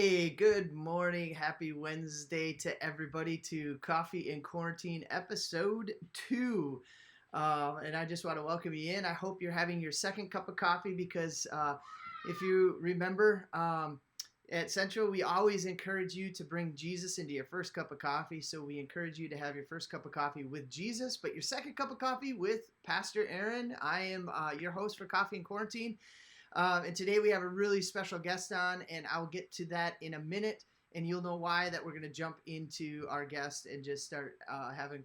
Hey, good morning. Happy Wednesday to everybody to Coffee in Quarantine episode 2. And I just want to welcome you in. I hope you're having your second cup of coffee because if you remember, at Central, we always encourage you to bring Jesus into your first cup of coffee. So we encourage you to have your first cup of coffee with Jesus, but your second cup of coffee with Pastor Aaron. I am your host for Coffee in Quarantine. And today we have a really special guest on, and I'll get to that in a minute, and you'll know why that we're going to jump into our guest and just start having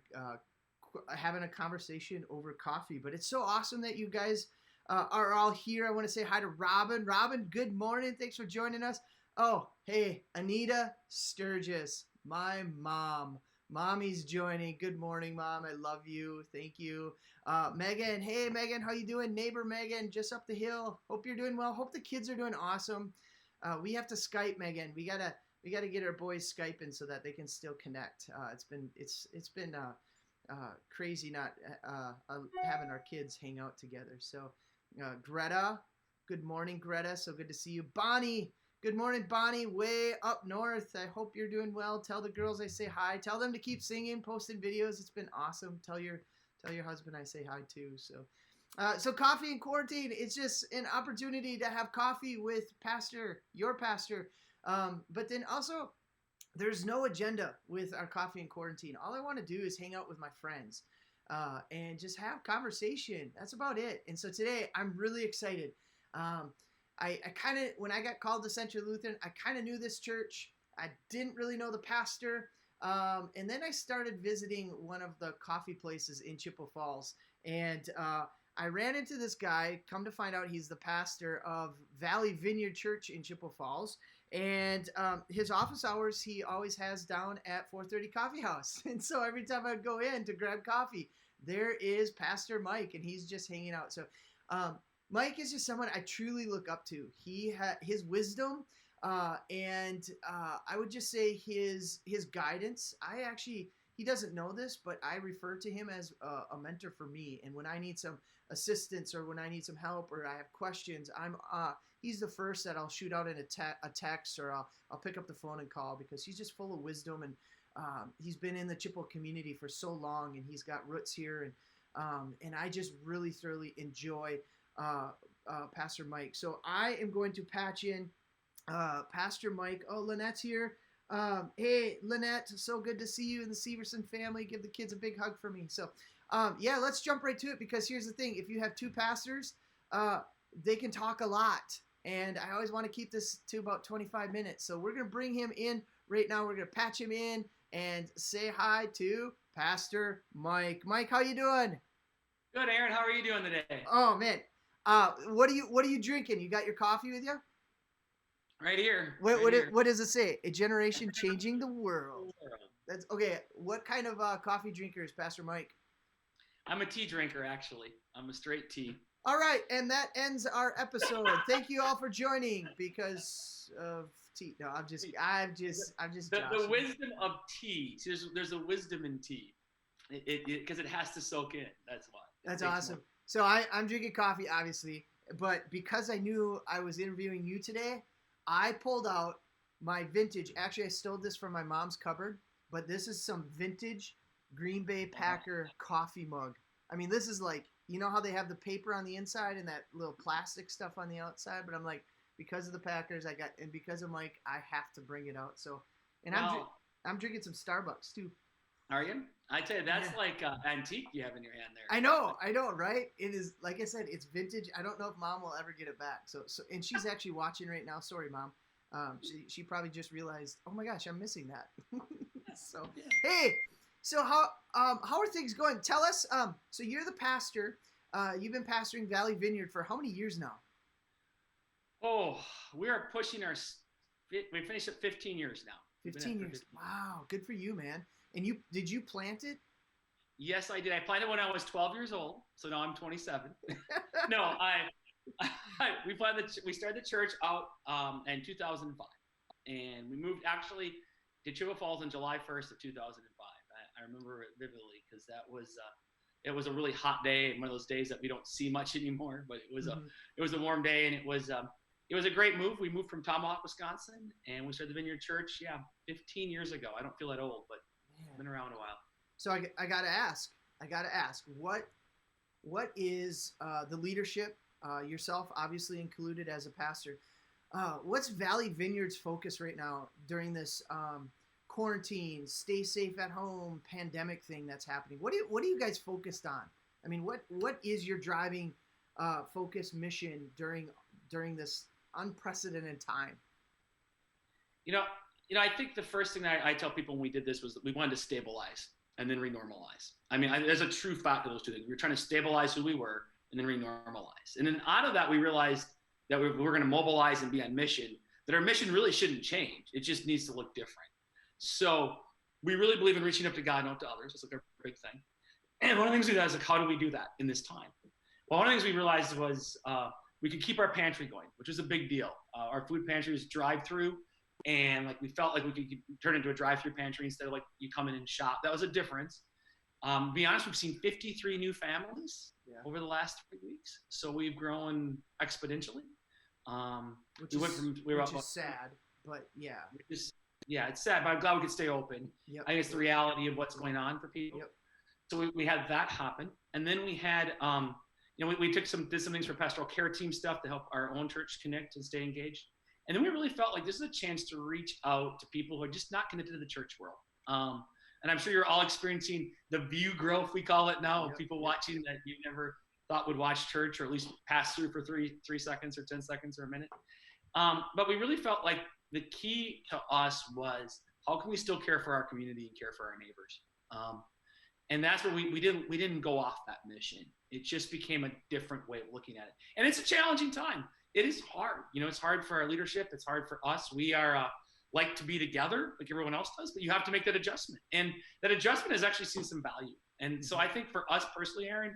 a conversation over coffee. But it's so awesome that you guys are all here. I want to say hi to Robin. Robin, good morning. Thanks for joining us. Oh, hey, Anita Sturgis, my mom. Mommy's joining. Good morning, Mom. I love you. Thank you. Megan. Hey, Megan. How you doing? Neighbor Megan, just up the hill. Hope you're doing well. Hope the kids are doing awesome. We have to Skype, Megan. We gotta get our boys Skyping so that they can still connect. It's been crazy not having our kids hang out together. So, Greta. Good morning, Greta. So good to see you. Bonnie. Good morning, Bonnie, way up north. I hope you're doing well. Tell the girls I say hi. Tell them to keep singing, posting videos. It's been awesome. Tell your husband I say hi too. So Coffee in Quarantine, it's just an opportunity to have coffee with your pastor. But then also, there's no agenda with our Coffee in Quarantine. All I want to do is hang out with my friends and just have conversation. That's about it. And so today, I'm really excited. I kind of, when I got called to Central Lutheran, I kind of knew this church. I didn't really know the pastor. And then I started visiting one of the coffee places in Chippewa Falls. And I ran into this guy. Come to find out, he's the pastor of Valley Vineyard Church in Chippewa Falls. And his office hours, he always has down at 430 Coffee House. And so every time I would go in to grab coffee, there is Pastor Mike, and he's just hanging out. So Mike is just someone I truly look up to. His wisdom, and I would just say his guidance. He doesn't know this, but I refer to him as a mentor for me. And when I need some assistance or when I need some help or I have questions, he's the first that I'll shoot out in a text or I'll pick up the phone and call because he's just full of wisdom and he's been in the Chippewa community for so long and he's got roots here and I just really thoroughly enjoy Pastor Mike. So I am going to patch in Pastor Mike. Oh, Lynette's here. Hey, Lynette, so good to see you and the Severson family. Give the kids a big hug for me. So, yeah, let's jump right to it because here's the thing. If you have two pastors, they can talk a lot. And I always want to keep this to about 25 minutes. So we're going to bring him in right now. We're going to patch him in and say hi to Pastor Mike. Mike, how you doing? Good, Aaron. How are you doing today? Oh, man. What are you drinking? You got your coffee with you? Right here. What does it say? A generation changing the world. That's okay. What kind of coffee drinker is Pastor Mike? I'm a tea drinker, actually. I'm a straight tea. All right, and that ends our episode. Thank you all for joining because of tea. No, I'm just the wisdom of tea. See, there's a wisdom in tea. Because it has to soak in. That's why. That's awesome. So I'm drinking coffee, obviously, but because I knew I was interviewing you today, I pulled out my vintage. Actually, I stole this from my mom's cupboard, but this is some vintage Green Bay Packer coffee mug. I mean, this is like, you know how they have the paper on the inside and that little plastic stuff on the outside? But I'm like, because of the Packers, and because of Mike, I have to bring it out. So, and I'm drinking some Starbucks too. Are you? I tell you, that's like antique you have in your hand there. I know, right? It is, like I said, it's vintage. I don't know if Mom will ever get it back. So and she's actually watching right now. Sorry, Mom. She probably just realized, oh my gosh, I'm missing that. So, yeah. Hey, so how are things going? Tell us. So you're the pastor. You've been pastoring Valley Vineyard for how many years now? Oh, we are pushing we finished at 15 years now. 15 years. Wow, good for you, man. And did you plant it? Yes, I did. I planted when I was 12 years old, so now I'm 27. No, we started the church out in 2005, and we moved actually to Chippewa Falls on July 1st of 2005. I remember it vividly because it was a really hot day and one of those days that we don't see much anymore. But it was a warm day, and it was it was a great move. We moved from Tomahawk, Wisconsin, and we started the Vineyard Church, 15 years ago. I don't feel that old, but it's been around a while. So I got to ask, what is the leadership, yourself obviously included as a pastor, what's Valley Vineyard's focus right now during this quarantine, stay safe at home, pandemic thing that's happening? What are you guys focused on? I mean, what is your driving focus mission during this unprecedented time? I think the first thing I tell people when we did this was that we wanted to stabilize and then renormalize. I mean, there's a true fact of those two things. We were trying to stabilize who we were and then renormalize. And then out of that, we realized that we're going to mobilize and be on mission, that our mission really shouldn't change. It just needs to look different. So we really believe in reaching up to God and out to others. It's like a big thing. And one of the things we did is like, how do we do that in this time? Well, one of the things we realized was we could keep our pantry going, which was a big deal. Our food pantry was drive-through, and like we felt like we could turn it into a drive-through pantry instead of like you come in and shop. That was a difference. To be honest, we've seen 53 new families over the last 3 weeks, so we've grown exponentially. Which is sad, but it's sad, but I'm glad we could stay open. Yep. I think it's the reality of what's going on for people. Yep. So we had that happen, and then we had we did some things for pastoral care team stuff to help our own church connect and stay engaged. And then we really felt like this is a chance to reach out to people who are just not connected to the church world. And I'm sure you're all experiencing the view growth, we call it now, of people watching that you never thought would watch church, or at least pass through for 3 seconds or 10 seconds or a minute. But we really felt like the key to us was, how can we still care for our community and care for our neighbors? And that's where we didn't go off that mission. It just became a different way of looking at it. And it's a challenging time. It is hard. It's hard for our leadership. It's hard for us. We are like to be together like everyone else does, but you have to make that adjustment. And that adjustment has actually seen some value. And so I think for us personally, Aaron,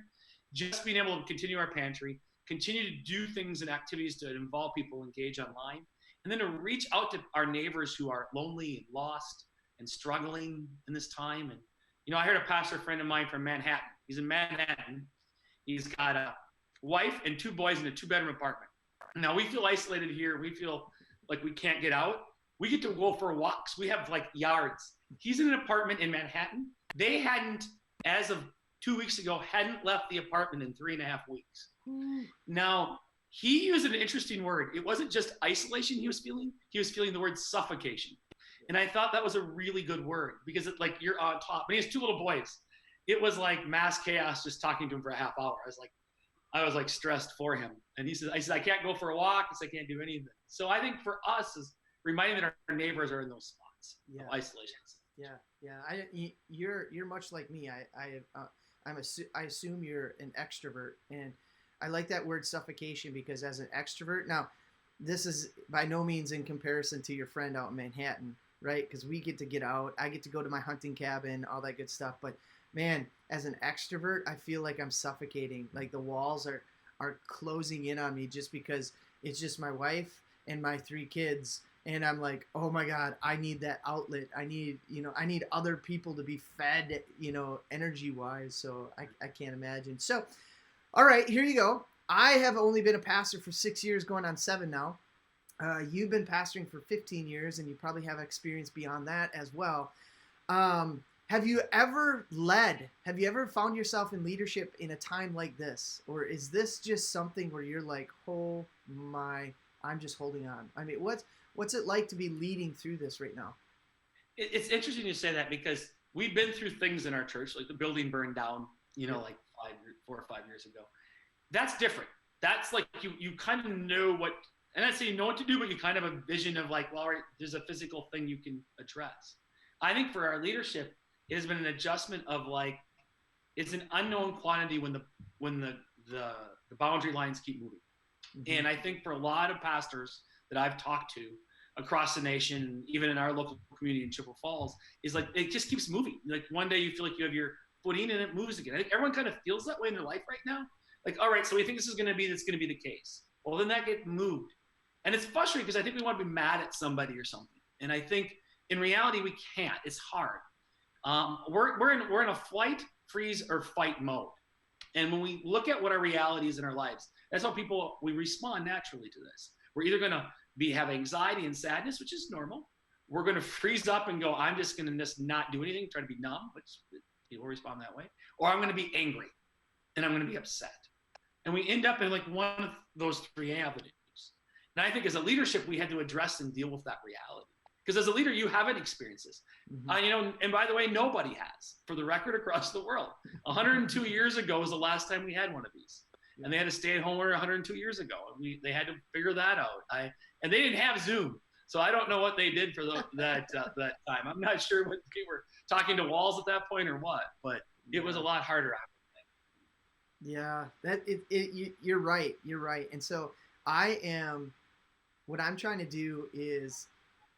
just being able to continue our pantry, continue to do things and activities to involve people, engage online, and then to reach out to our neighbors who are lonely and lost and struggling in this time. And, I heard a pastor friend of mine from Manhattan. He's in Manhattan. He's got a wife and 2 boys in a 2-bedroom apartment. Now, we feel isolated here. We feel like we can't get out. We get to go for walks. We have like yards. He's in an apartment in Manhattan. They hadn't, as of 2 weeks ago, hadn't left the apartment in 3.5 weeks. Now, he used an interesting word. It wasn't just isolation he was feeling the word suffocation. And I thought that was a really good word, because it's like you're on top. And he has 2 little boys. It was like mass chaos just talking to him for a half hour. I was like stressed for him. And I said, I can't go for a walk. I can't do anything. So I think for us is reminding that our neighbors are in those spots of isolation. Yeah. You're much like me. I assume you're an extrovert, and I like that word suffocation, because as an extrovert, now this is by no means in comparison to your friend out in Manhattan, right? Because we get out. I get to go to my hunting cabin, all that good stuff. But man, as an extrovert, I feel like I'm suffocating. Like the walls are closing in on me, just because it's just my wife and my 3 kids. And I'm like, oh my God, I need that outlet. I need other people to be fed, energy wise. So I can't imagine. So, all right, here you go. I have only been a pastor for 6 years, going on 7 now. You've been pastoring for 15 years, and you probably have experience beyond that as well. Have you ever led? Have you ever found yourself in leadership in a time like this? Or is this just something where you're like, oh my, I'm just holding on? I mean, what's it like to be leading through this right now? It's interesting you say that, because we've been through things in our church, like the building burned down, like 4 or 5 years ago. That's different. That's like you kind of know what, and I say you know what to do, but you kind of have a vision of like, well, all right, there's a physical thing you can address. I think for our leadership, it has been an adjustment of like, it's an unknown quantity when the boundary lines keep moving. Mm-hmm. And I think for a lot of pastors that I've talked to across the nation, even in our local community in Chippewa Falls, is like, it just keeps moving. Like one day you feel like you have your footing and it moves again. I think everyone kind of feels that way in their life right now. Like, all right, so we think that's going to be the case. Well, then that gets moved. And it's frustrating, because I think we want to be mad at somebody or something. And I think in reality, we can't. It's hard. We're in a flight, freeze, or fight mode. And when we look at what our reality is in our lives, that's how we respond naturally to this. We're either going to have anxiety and sadness, which is normal. We're going to freeze up and go, I'm just going to just not do anything, try to be numb, which people respond that way. Or I'm going to be angry and I'm going to be upset. And we end up in like one of those three avenues. And I think as a leadership, we had to address and deal with that reality. Because as a leader, you haven't experienced this. And by the way, nobody has, for the record, across the world. 102 years ago was the last time we had one of these. And they had to stay at home 102 years ago. They had to figure that out. And they didn't have Zoom. So I don't know what they did for that time. I'm not sure what they were talking to walls at that point or what, but it was a lot harder. Yeah, you're right. You're right. And so what I'm trying to do is,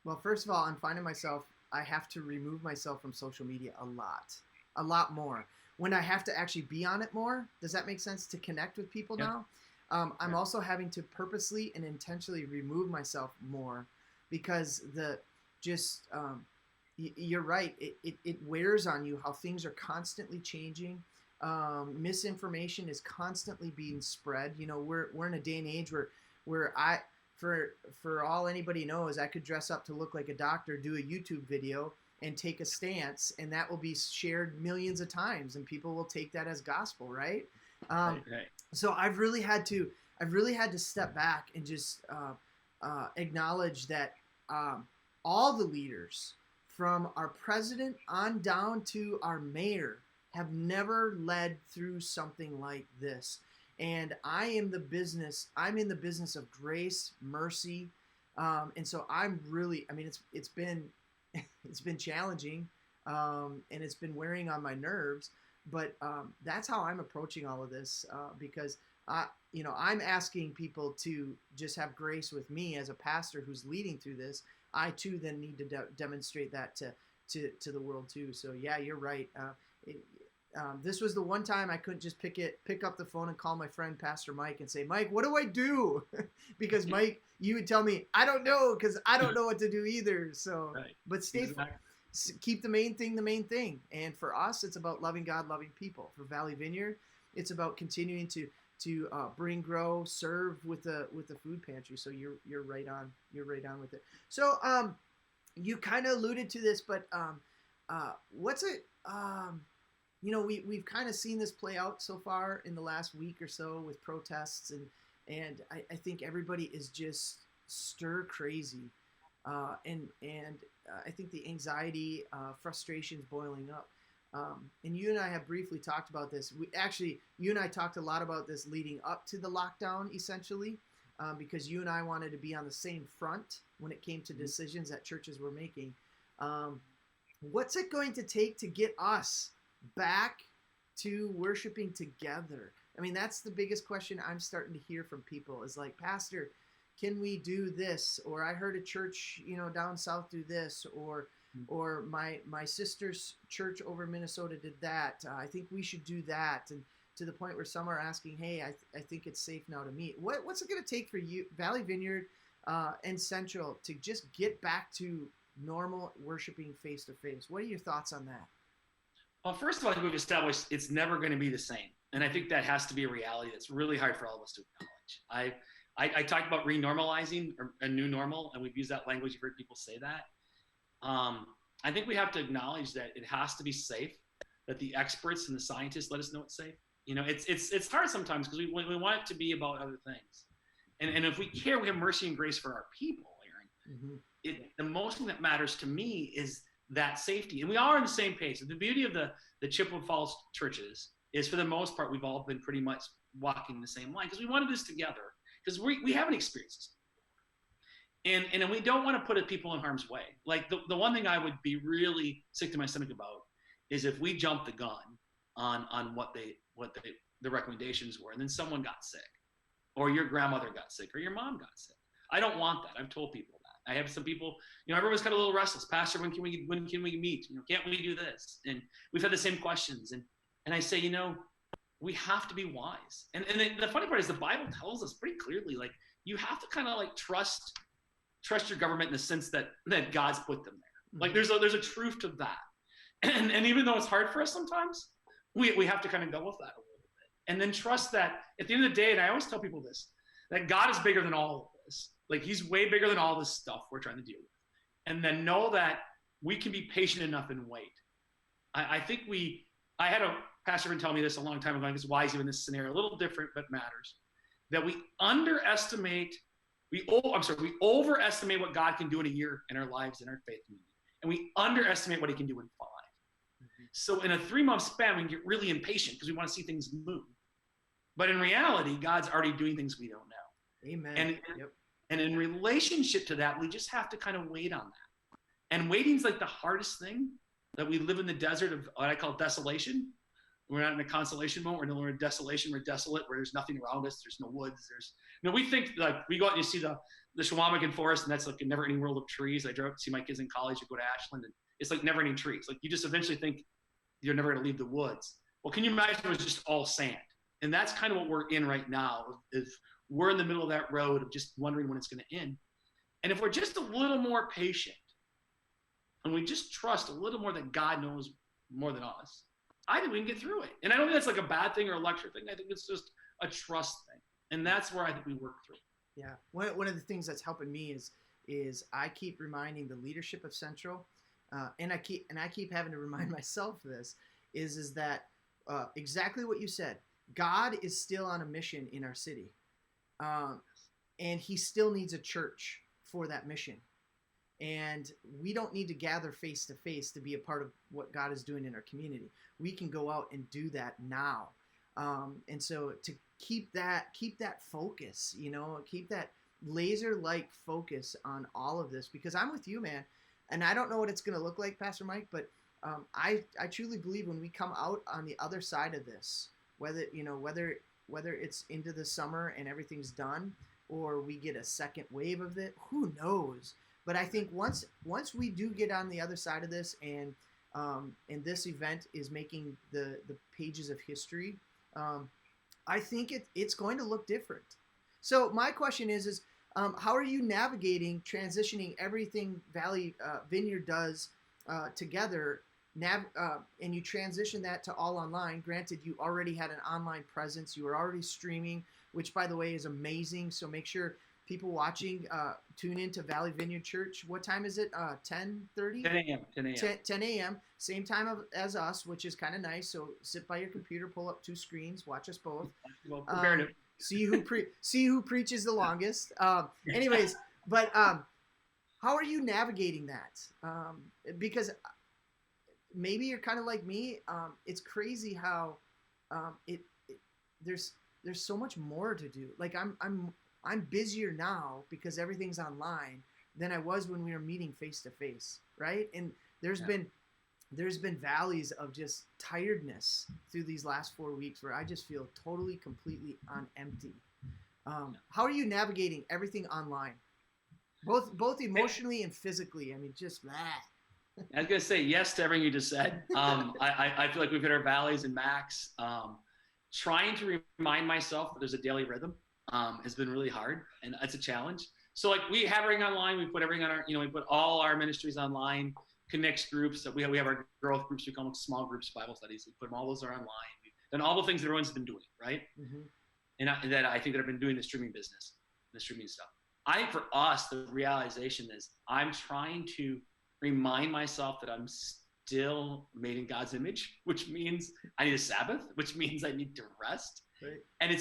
well, first of all, I'm finding myself, I have to remove myself from social media a lot more. When I have to actually be on it more, does that make sense, to connect with people now? I'm also having to purposely and intentionally remove myself more because you're right. It wears on you how things are constantly changing. Misinformation is constantly being spread. You know, we're in a day and age where for all anybody knows, I could dress up to look like a doctor, do a YouTube video, and take a stance, and that will be shared millions of times, and people will take that as gospel, right? Right. So I've really had to step back and just acknowledge that all the leaders, from our president on down to our mayor, have never led through something like this. And I'm in the business of grace, mercy. And so it's been challenging, and it's been wearing on my nerves, but that's how I'm approaching all of this, because I'm asking people to just have grace with me as a pastor who's leading through this. I too then need to demonstrate that to the world too. So yeah, you're right. This was the one time I couldn't just pick up the phone and call my friend Pastor Mike and say, Mike, what do I do? Because Mike, you would tell me, I don't know, because I don't know what to do either. So, but keep the main thing. And for us, it's about loving God, loving people. For Valley Vineyard, it's about continuing to bring, grow, serve with the food pantry. So you're right on with it. So you kind of alluded to this, but we've kind of seen this play out so far in the last week or so with protests, and I think everybody is just stir crazy, and I think the anxiety, frustration is boiling up. And you and I have briefly talked about this. You and I talked a lot about this leading up to the lockdown, essentially, because you and I wanted to be on the same front when it came to decisions that churches were making. What's it going to take to get us back to worshiping together? I mean, that's the biggest question I'm starting to hear from people, is like, Pastor, can we do this? Or I heard a church, down south do this, or my sister's church over Minnesota did that. I think we should do that. And to the point where some are asking, hey, I think it's safe now to meet. What's it going to take for you, Valley Vineyard and Central, to just get back to normal worshiping face to face? What are your thoughts on that? Well, first of all, I think we've established it's never going to be the same. And I think that has to be a reality that's really hard for all of us to acknowledge. I talked about renormalizing, or a new normal, and we've used that language. You've heard people say that. I think we have to acknowledge that it has to be safe, that the experts and the scientists let us know it's safe. It's hard sometimes because we want it to be about other things. And if we care, we have mercy and grace for our people, Aaron. The most thing that matters to me is that safety. And we are on the same page. The beauty of the Chippewa Falls churches is, for the most part, we've all been pretty much walking the same line, because we wanted this together, because we haven't experienced this. And we don't want to put people in harm's way. Like the one thing I would be really sick to my stomach about is if we jumped the gun on what the recommendations were, and then someone got sick, or your grandmother got sick, or your mom got sick. I don't want that. I've told people that. I have some people, everyone's got a little restless. Pastor, when can we meet? Can't we do this? And we've had the same questions. And I say, we have to be wise. And the funny part is the Bible tells us pretty clearly, like, you have to kind of like trust your government in the sense that God's put them there. Like there's a truth to that. And even though it's hard for us sometimes, we have to kind of go with that a little bit. And then trust that at the end of the day, and I always tell people this, that God is bigger than all of this. Like, he's way bigger than all this stuff we're trying to deal with. And then know that we can be patient enough and wait. I had a pastor friend tell me this a long time ago. I think it's wise in this scenario, a little different, but matters. That we overestimate what God can do in a year in our lives, in our faith community. And we underestimate what he can do in 5. Mm-hmm. So in a 3-month span, we can get really impatient because we want to see things move. But in reality, God's already doing things we don't know. Amen. And in relationship to that, we just have to kind of wait on that. And waiting's like the hardest thing, that we live in the desert of what I call desolation. We're not in a consolation moment. We're in desolation. We're desolate, where there's nothing around us. There's no woods. We think, like, we go out and you see the Shawamigan forest, and that's like a never-ending world of trees. I drove to see my kids in college and go to Ashland, and it's like never-ending trees. Like, you just eventually think you're never going to leave the woods. Well, can you imagine it was just all sand? And that's kind of what we're in right now. Is we're in the middle of that road of just wondering when it's going to end. And if we're just a little more patient, and we just trust a little more that God knows more than us, I think we can get through it. And I don't think that's like a bad thing or a lecture thing. I think it's just a trust thing. And that's where I think we work through. Yeah. One of the things that's helping me is I keep reminding the leadership of Central, and I keep having to remind myself this, is that exactly what you said. God is still on a mission in our city. And he still needs a church for that mission. And we don't need to gather face to face to be a part of what God is doing in our community. We can go out and do that now. And so to keep that focus, keep that laser-like focus on all of this, because I'm with you, man. And I don't know what it's going to look like, Pastor Mike, but I truly believe when we come out on the other side of this, whether it's into the summer and everything's done, or we get a second wave of it, who knows? But I think once we do get on the other side of this, and this event is making the pages of history, I think it's going to look different. So my question is how are you navigating transitioning everything Valley Vineyard does together, and you transition that to all online? Granted, you already had an online presence. You were already streaming, which, by the way, is amazing. So make sure people watching tune into Valley Vineyard Church. What time is it? 10:30? 10 a.m. 10 a.m. Same time as us, which is kind of nice. So sit by your computer, pull up 2 screens, watch us both. Well, see who preaches the longest. Anyways, but how are you navigating that? Because maybe you're kind of like me. It's crazy how there's so much more to do. Like I'm busier now because everything's online than I was when we were meeting face to face, right? And there's been valleys of just tiredness through these last 4 weeks where I just feel totally, completely on empty. How are you navigating everything online, both emotionally and physically? I mean, just that. I was gonna say yes to everything you just said. I feel like we've hit our valleys and max. Trying to remind myself that there's a daily rhythm has been really hard, and it's a challenge. So like, we have everything online. We put everything on our, we put all our ministries online, connects groups. That we have our growth groups. We call them small groups, Bible studies. We put them, all those are online. We've done all the things that everyone's been doing, right? Mm-hmm. And that I think that I've been doing the streaming business, the streaming stuff. I think for us, the realization is I'm trying to remind myself that I'm still made in God's image, which means I need a Sabbath, which means I need to rest. Right. And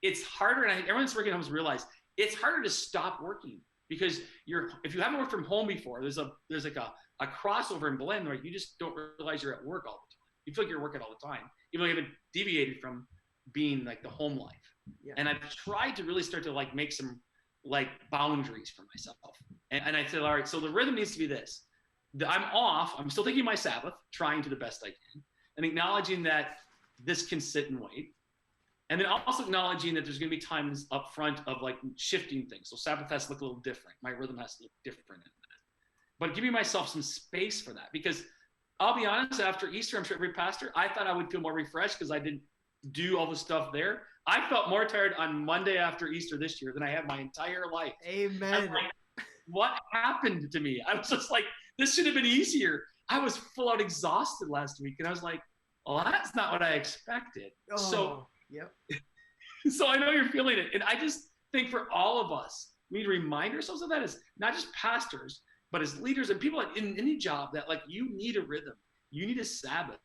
it's harder, and I think everyone's working home has realized it's harder to stop working, because if you haven't worked from home before, there's like a crossover and blend where you just don't realize you're at work all the time. You feel like you're working all the time, even though you haven't deviated from being like the home life. Yeah. And I've tried to really start to like make some like boundaries for myself. And I said, all right, so the rhythm needs to be this. I'm off. I'm still taking my Sabbath, trying to the best I can, and acknowledging that this can sit and wait. And then also acknowledging that there's going to be times up front of like shifting things. So Sabbath has to look a little different. My rhythm has to look different in that. But giving myself some space for that, because I'll be honest, after Easter, I'm sure every pastor, I thought I would feel more refreshed because I didn't do all the stuff there. I felt more tired on Monday after Easter this year than I have my entire life. Amen. Like, what happened to me? I was just like, this should have been easier. I was full out exhausted last week. And I was like, well, that's not what I expected. Oh, yep. So I know you're feeling it. And I just think for all of us, we need to remind ourselves of that as not just pastors, but as leaders and people in any job, that like you need a rhythm, you need a Sabbath,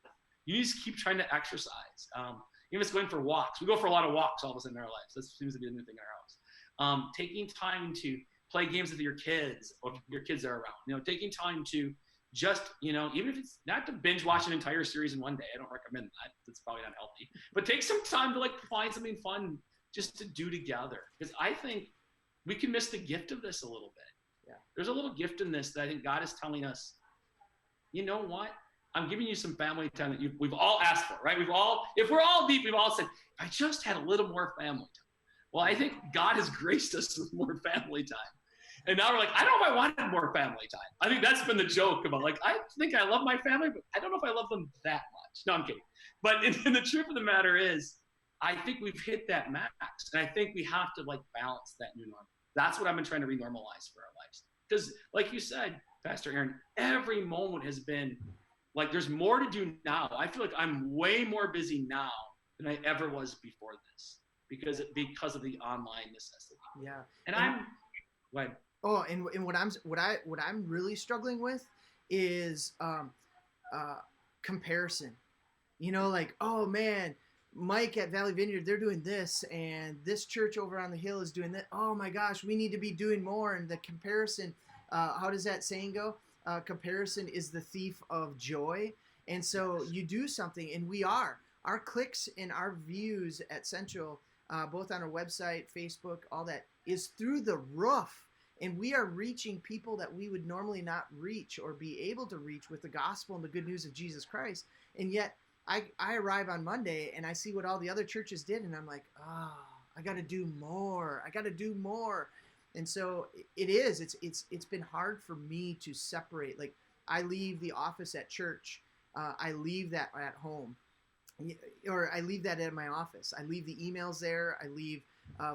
you need to keep trying to exercise. Even if it's going for walks, we go for a lot of walks all of a sudden in our lives. That seems to be a new thing in our house. Taking time to play games with your kids, or if your kids are around, taking time to just, even if it's not to binge watch an entire series in one day, I don't recommend that. That's probably not healthy. But take some time to like find something fun just to do together. Because I think we can miss the gift of this a little bit. Yeah. There's a little gift in this that I think God is telling us, you know what? I'm giving you some family time that we've all asked for, right? If we're all deep, we've all said, if I just had a little more family time. Well, I think God has graced us with more family time. And now we're like, I don't know if I wanted more family time. I think that's been the joke about like, I think I love my family, but I don't know if I love them that much. No, I'm kidding. But in the truth of the matter is, I think we've hit that max. And I think we have to like balance that new norm. That's what I've been trying to renormalize for our lives. Because like you said, Pastor Aaron, every moment has been like, there's more to do now. I feel like I'm way more busy now than I ever was before this because of the online necessity. Yeah. And I'm, go ahead. Oh, and what I'm really struggling with is comparison. Like, oh man, Mike at Valley Vineyard, they're doing this, and this church over on the hill is doing that. Oh my gosh, we need to be doing more. And the comparison, how does that saying go? Comparison is the thief of joy. And so you do something, and our clicks and our views at Central, both on our website, Facebook, all that, is through the roof. And we are reaching people that we would normally not reach or be able to reach with the gospel and the good news of Jesus Christ. And yet I arrive on Monday and I see what all the other churches did, and I'm like, I got to do more. I got to do more. And so it's been hard for me to separate. Like, I leave the office at church. I leave that at home, or I leave that at my office. I leave the emails there. I leave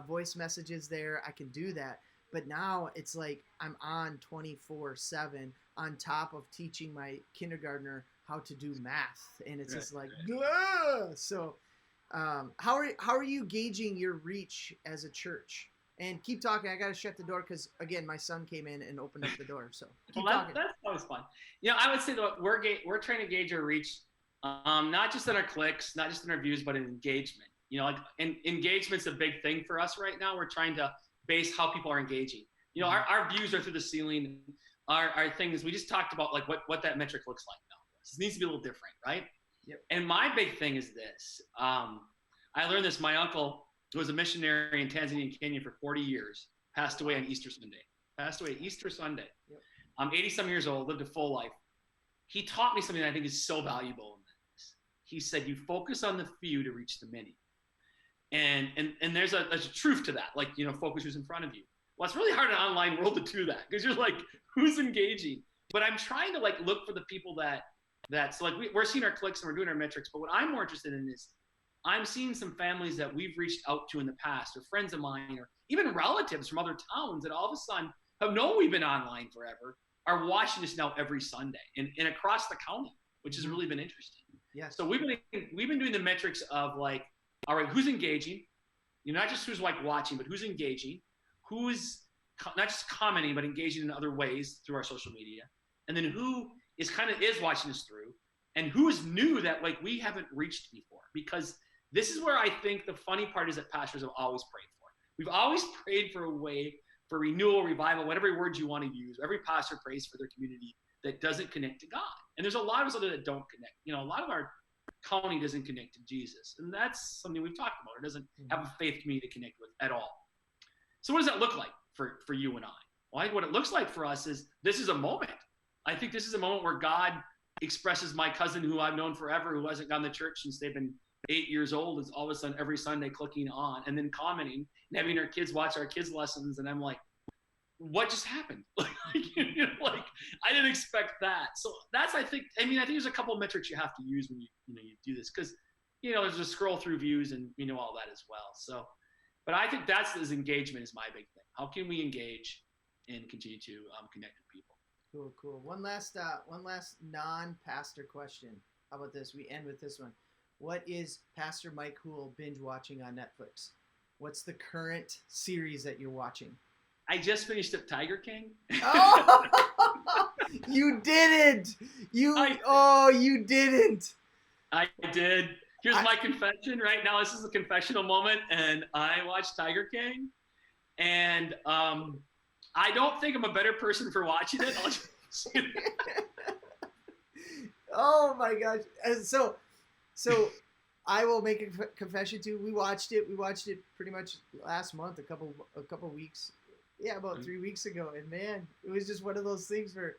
voice messages there. I can do that. But now it's like I'm on 24/7 on top of teaching my kindergartner how to do math. And it's just like, ugh! So how are you gauging your reach as a church? And keep talking. I got to shut the door because, again, my son came in and opened up the door. So keep talking. That's always fun. I would say that we're trying to gauge our reach, not just in our clicks, not just in our views, but in engagement. Engagement's a big thing for us right now. We're trying to base how people are engaging. Our views are through the ceiling. Our thing is, we just talked about like what that metric looks like now. It needs to be a little different, right? Yep. And my big thing is this. I learned this. My uncle, who was a missionary in Tanzania and Kenya for 40 years, passed away on Easter Sunday. Yep. I'm 80-some years old, lived a full life. He taught me something that I think is so valuable in this. He said, you focus on the few to reach the many. And there's a truth to that. Like, focus who's in front of you. Well, it's really hard in an online world to do that because you're like, who's engaging? But I'm trying to like look for the people so like we're seeing our clicks and we're doing our metrics. But what I'm more interested in is I'm seeing some families that we've reached out to in the past, or friends of mine, or even relatives from other towns that all of a sudden have known we've been online forever, are watching us now every Sunday and across the county, which has really been interesting. Yeah. So we've been doing the metrics of like, all right, who's engaging? Not just who's like watching, but who's engaging, who's not just commenting, but engaging in other ways through our social media, and then who is watching us through, and who is new that like we haven't reached before. Because this is where I think the funny part is that pastors have always prayed for. We've always prayed for a way for renewal, revival, whatever words you want to use. Every pastor prays for their community that doesn't connect to God. And there's a lot of us that don't connect. A lot of our county doesn't connect to Jesus. And that's something we've talked about. It doesn't have a faith community to connect with at all. So what does that look like for you and I? Well, I think what it looks like for us is this is a moment. I think this is a moment where God expresses my cousin who I've known forever, who hasn't gone to church since they've been 8 years old, is all of a sudden every Sunday clicking on and then commenting and having our kids watch our kids' lessons. And I'm like, what just happened? Like, I didn't expect that. So that's, I think there's a couple of metrics you have to use when you do this, because, there's a scroll through views and all that as well. So, but I think this engagement is my big thing. How can we engage and continue to connect with people? Cool. One last non-pastor question. How about this? We end with this one. What is Pastor Mike Hool binge watching on Netflix? What's the current series that you're watching? I just finished up Tiger King. Oh, you didn't. You didn't. I did. Here's my confession right now. This is a confessional moment, and I watched Tiger King, and I don't think I'm a better person for watching it. Oh my gosh! And so I will make a confession too. We watched it. We watched it pretty much last month, a couple weeks. Yeah, about 3 weeks ago. And man, it was just one of those things where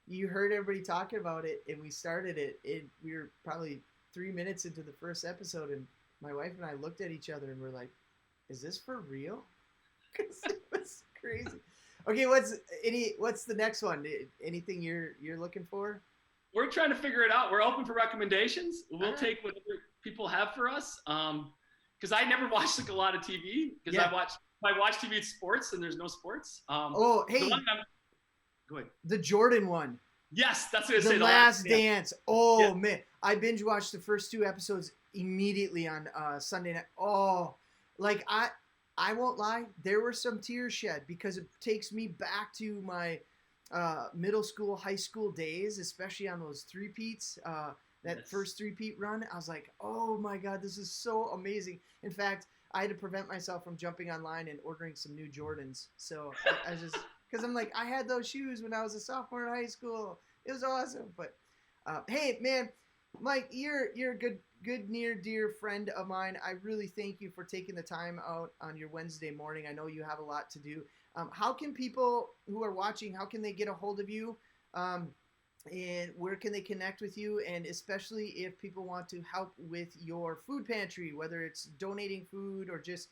you heard everybody talking about it, and we started it. We were probably 3 minutes into the first episode, and my wife and I looked at each other and we're like, "Is this for real?" Because it was crazy. Okay, what's the next one? Anything you're looking for? We're trying to figure it out. We're open for recommendations. We'll take whatever people have for us. Because I never watched like a lot of TV. Because I watch TV sports, and there's no sports. Hey, go ahead. The Jordan one. Yes, that's what I said. The Last Dance. Oh man, I binge watched the first 2 episodes immediately on Sunday night. Oh, like I won't lie, there were some tears shed because it takes me back to my middle school, high school days, especially on those three-peats. First three-peat run, I was like, oh my God, this is so amazing. In fact, I had to prevent myself from jumping online and ordering some new Jordans. So I just, because I'm like, I had those shoes when I was a sophomore in high school. It was awesome. But hey, man, Mike, you're a good near dear friend of mine. I really thank you for taking the time out on your Wednesday morning. I know you have a lot to do. How can people who are watching, how can they get a hold of you? And where can they connect with you? And especially if people want to help with your food pantry, whether it's donating food or just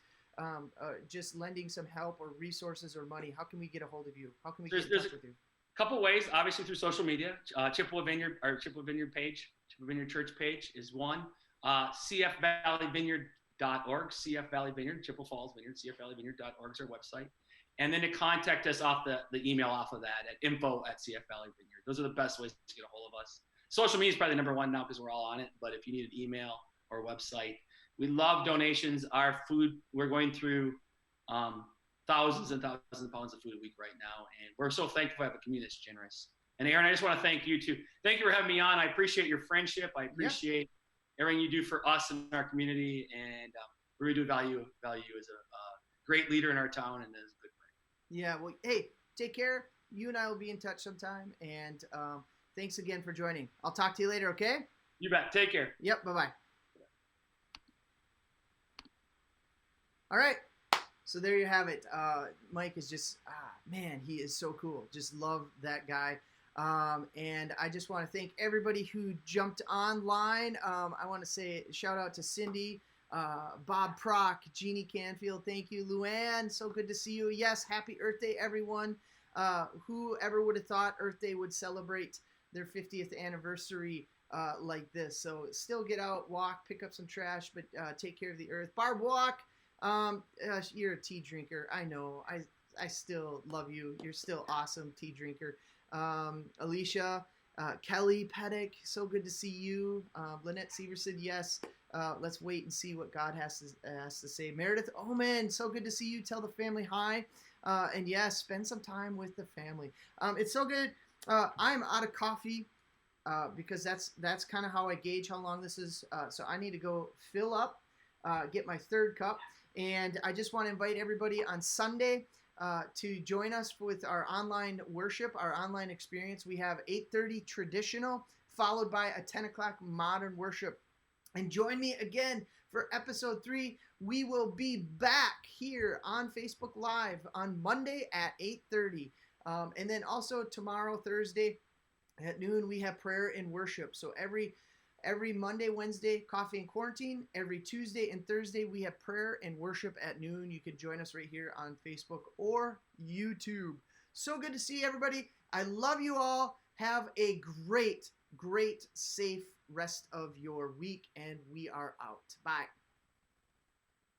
lending some help or resources or money, how can we get a hold of you? How can we get in touch with you? Couple ways, obviously through social media. Chippewa Vineyard, our Chippewa Vineyard page, Chippewa Vineyard Church page is one. cfvalleyvineyard.org, CF Valley Vineyard, Chippewa Falls Vineyard, cfvalleyvineyard.org is our website. And then to contact us off the email off of that at info@CF Valley Vineyard. Those are the best ways to get a hold of us. Social media is probably number one now because we're all on it. But if you need an email or a website, we love donations. Our food, we're going through thousands and thousands of pounds of food a week right now. And we're so thankful to have a community that's generous. And Aaron, I just want to thank you too. Thank you for having me on. I appreciate your friendship. I appreciate everything you do for us and our community. And we really do value you as a great leader in our town and as a good friend. Yeah, well, hey, take care. You and I will be in touch sometime. And thanks again for joining. I'll talk to you later, okay? You bet. Take care. Yep, bye-bye. All right. So there you have it. Mike is just, man, he is so cool. Just love that guy. And I just want to thank everybody who jumped online. I want to say shout out to Cindy, Bob Prock, Jeannie Canfield. Thank you. Luann, so good to see you. Yes, happy Earth Day, everyone. Whoever would have thought Earth Day would celebrate their 50th anniversary like this. So still get out, walk, pick up some trash, but take care of the earth. Barb Walk. You're a tea drinker. I know. I still love you. You're still awesome, tea drinker. Alicia, Kelly Pettick, so good to see you. Lynette Severson, yes. Let's wait and see what God has to say. Meredith Oman, so good to see you. Tell the family hi. And yes, spend some time with the family. It's so good. I'm out of coffee because that's kind of how I gauge how long this is. So I need to go fill up, get my third cup. And I just want to invite everybody on Sunday to join us with our online worship, our online experience. We have 8:30 traditional, followed by a 10 o'clock modern worship. And join me again for episode 3. We will be back here on Facebook Live on Monday at 8:30. And then also tomorrow, Thursday at noon, we have prayer and worship. So every Monday, Wednesday, Coffee and Quarantine. Every Tuesday and Thursday, we have prayer and worship at noon. You can join us right here on Facebook or YouTube. So good to see everybody. I love you all. Have a great, safe rest of your week, and we are out. Bye.